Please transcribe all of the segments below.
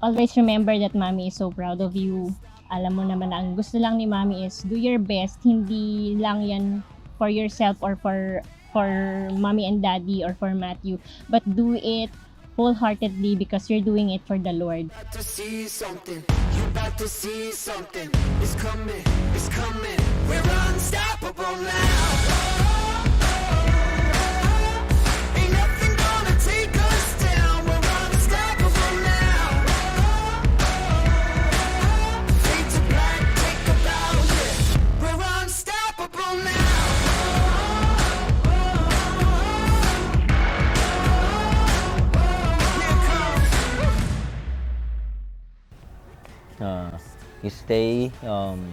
always remember that mommy is so proud of you. Alam mo naman na ang gusto lang ni mommy is do your best. Hindi lang yan for yourself or for mommy and daddy or for Matthew, but do it wholeheartedly because you're doing it for the Lord. About to see something, you about to see something. It's coming, it's coming. We're unstoppable now. Ain't nothing gonna take us down. We're unstoppable now. Fade to black, take a bow, yeah. We're unstoppable now. You stay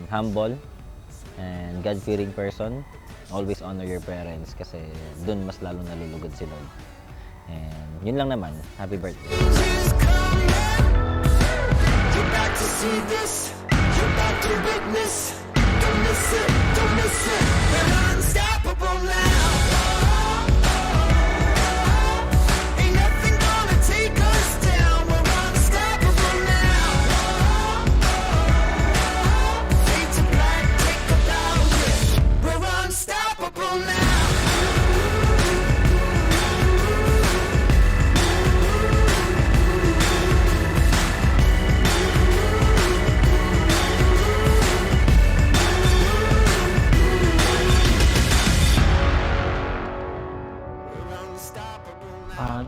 humble and God-fearing person. Always honor your parents kasi dun mas lalo nalulugod si Lord. And yun lang naman. Happy birthday. Just come now. You're about to see this. You're about to witness. Don't miss it. Don't miss it. We're unstoppable now. Ain't nothing gonna take us down. We're unstoppable now. Fade to black, take a bow, yeah. We're unstoppable now.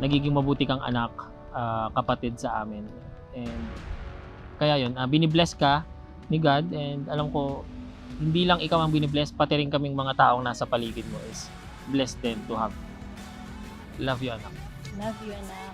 Nagiging mabuti kang anak, kapatid sa amin. And kaya yun, binibless ka ni God, and alam ko hindi lang ikaw ang binibless, pati rin kaming mga taong nasa paligid mo is blessed din to have. Love you, anak. Love you, anak.